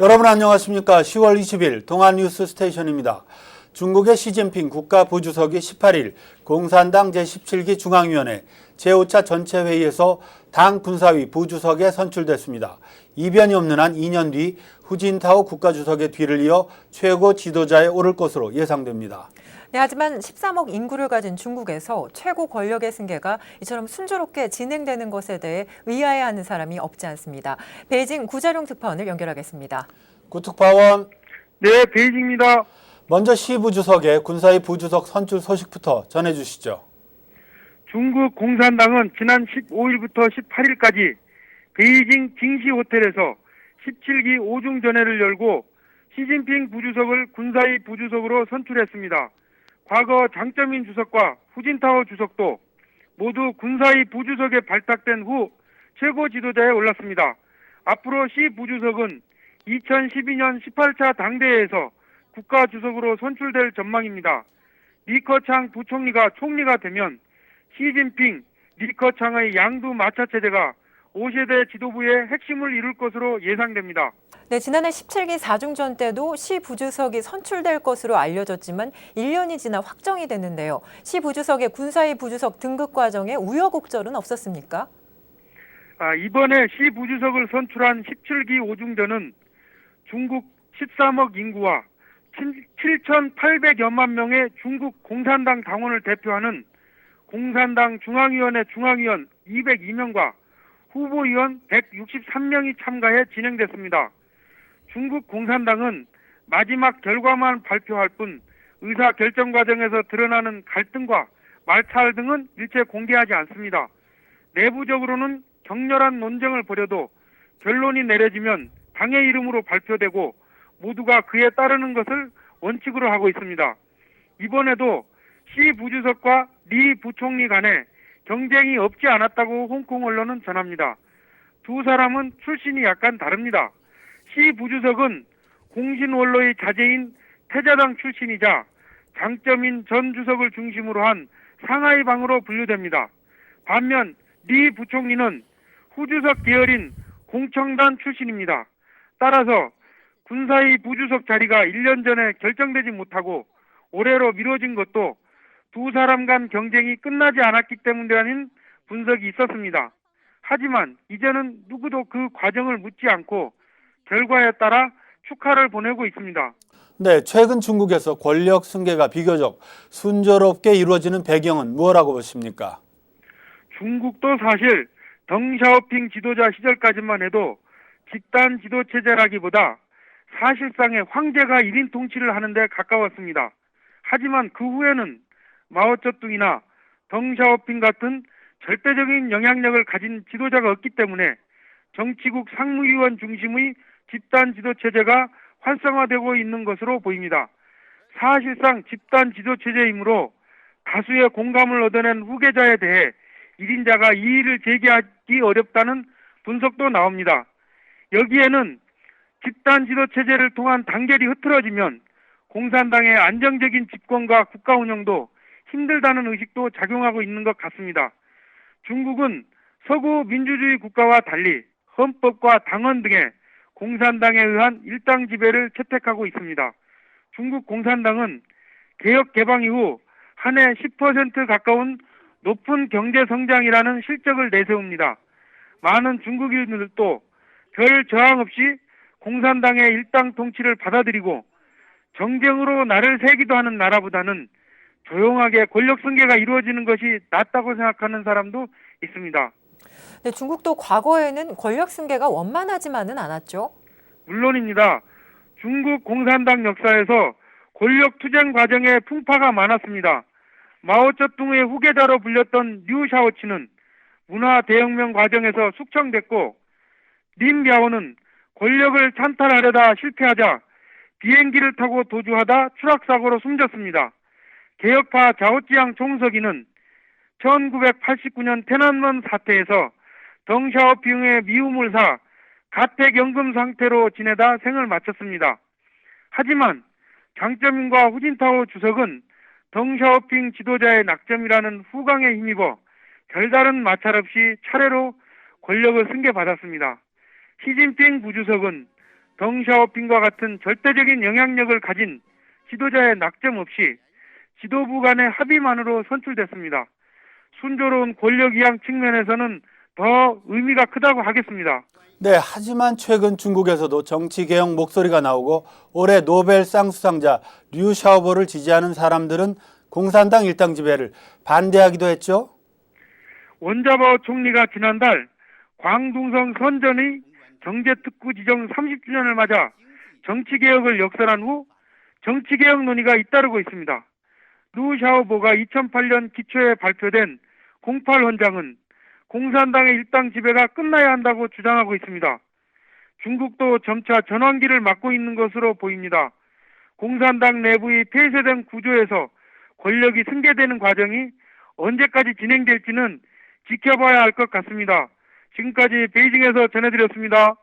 여러분 안녕하십니까. 10월 20일 동아뉴스 스테이션입니다. 중국의 시진핑 국가부주석이 18일 공산당 제17기 중앙위원회 제5차 전체회의에서 당 군사위 부주석에 선출됐습니다. 이변이 없는 한 2년 뒤 후진타오 국가주석의 뒤를 이어 최고 지도자에 오를 것으로 예상됩니다. 네, 하지만 13억 인구를 가진 중국에서 최고 권력의 승계가 이처럼 순조롭게 진행되는 것에 대해 의아해하는 사람이 없지 않습니다. 베이징 구자룡 특파원을 연결하겠습니다. 구특파원. 네, 베이징입니다. 먼저 시 부주석의 군사위 부주석 선출 소식부터 전해주시죠. 중국 공산당은 지난 15일부터 18일까지 베이징 징시 호텔에서 17기 5중전회를 열고 시진핑 부주석을 군사위 부주석으로 선출했습니다. 과거 장쩌민 주석과 후진타오 주석도 모두 군사위 부주석에 발탁된 후 최고 지도자에 올랐습니다. 앞으로 시 부주석은 2012년 18차 당대회에서 국가주석으로 선출될 전망입니다. 리커창 부총리가 총리가 되면 시진핑, 리커창의 양두 마차 체제가 5세대 지도부의 핵심을 이룰 것으로 예상됩니다. 네, 지난해 17기 4중전 때도 시 부주석이 선출될 것으로 알려졌지만 1년이 지나 확정이 됐는데요. 시 부주석의 군사위 부주석 등극 과정에 우여곡절은 없었습니까? 이번에 시 부주석을 선출한 17기 5중전은 중국 13억 인구와 7,800여만 명의 중국 공산당 당원을 대표하는 공산당 중앙위원회 중앙위원 202명과 후보위원 163명이 참가해 진행됐습니다. 중국 공산당은 마지막 결과만 발표할 뿐 의사 결정 과정에서 드러나는 갈등과 말차알 등은 일체 공개하지 않습니다. 내부적으로는 격렬한 논쟁을 벌여도 결론이 내려지면 당의 이름으로 발표되고 모두가 그에 따르는 것을 원칙으로 하고 있습니다. 이번에도 시 부주석과 리 부총리 간에 경쟁이 없지 않았다고 홍콩 언론은 전합니다. 두 사람은 출신이 약간 다릅니다. 시 부주석은 공신원로의 자제인 태자당 출신이자 장쩌민 전 주석을 중심으로 한 상하이방으로 분류됩니다. 반면 리 부총리는 후주석 계열인 공청단 출신입니다. 따라서 군사위 부주석 자리가 1년 전에 결정되지 못하고 올해로 미뤄진 것도 두 사람 간 경쟁이 끝나지 않았기 때문이라는 분석이 있었습니다. 하지만 이제는 누구도 그 과정을 묻지 않고 결과에 따라 축하를 보내고 있습니다. 네, 최근 중국에서 권력 승계가 비교적 순조롭게 이루어지는 배경은 무엇라고 보십니까? 중국도 사실 덩샤오핑 지도자 시절까지만 해도 집단 지도 체제라기보다 사실상의 황제가 1인 통치를 하는 데 가까웠습니다. 하지만 그 후에는 마오쩌둥이나 덩샤오핑 같은 절대적인 영향력을 가진 지도자가 없기 때문에 정치국 상무위원 중심의 집단 지도 체제가 활성화되고 있는 것으로 보입니다. 사실상 집단 지도 체제이므로 다수의 공감을 얻어낸 후계자에 대해 1인자가 이의를 제기하기 어렵다는 분석도 나옵니다. 여기에는 집단 지도 체제를 통한 단결이 흐트러지면 공산당의 안정적인 집권과 국가 운영도 힘들다는 의식도 작용하고 있는 것 같습니다. 중국은 서구 민주주의 국가와 달리 헌법과 당헌 등의 공산당에 의한 일당 지배를 채택하고 있습니다. 중국 공산당은 개혁 개방 이후 한 해 10% 가까운 높은 경제 성장이라는 실적을 내세웁니다. 많은 중국인들도 별 저항 없이 공산당의 일당 통치를 받아들이고 정쟁으로 날을 새기도 하는 나라보다는 조용하게 권력 승계가 이루어지는 것이 낫다고 생각하는 사람도 있습니다. 네, 중국도 과거에는 권력 승계가 원만하지만은 않았죠. 물론입니다. 중국 공산당 역사에서 권력 투쟁 과정에 풍파가 많았습니다. 마오쩌둥의 후계자로 불렸던 류 샤오치는 문화 대혁명 과정에서 숙청됐고 린 벼오는 권력을 찬탈하려다 실패하자 비행기를 타고 도주하다 추락사고로 숨졌습니다. 개혁파 자오찌양 총서기는 1989년天安門 사태에서 덩샤오핑의 미움을 사 가택연금 상태로 지내다 생을 마쳤습니다. 하지만 장쩌민과 후진타오 주석은 덩샤오핑 지도자의 낙점이라는 후광에 힘입어 별다른 마찰 없이 차례로 권력을 승계받았습니다. 시진핑 부주석은 덩샤오핑과 같은 절대적인 영향력을 가진 지도자의 낙점 없이 지도부 간의 합의만으로 선출됐습니다. 순조로운 권력 이양 측면에서는 더 의미가 크다고 하겠습니다. 네, 하지만 최근 중국에서도 정치개혁 목소리가 나오고 올해 노벨상 수상자 류 샤오보를 지지하는 사람들은 공산당 일당 지배를 반대하기도 했죠. 원자바오 총리가 지난달 광둥성 선전의 경제특구 지정 30주년을 맞아 정치개혁을 역설한 후 정치개혁 논의가 잇따르고 있습니다. 루 샤오보가 2008년 기초에 발표된 08 헌장은 공산당의 일당 지배가 끝나야 한다고 주장하고 있습니다. 중국도 점차 전환기를 맞고 있는 것으로 보입니다. 공산당 내부의 폐쇄된 구조에서 권력이 승계되는 과정이 언제까지 진행될지는 지켜봐야 할 것 같습니다. 지금까지 베이징에서 전해드렸습니다.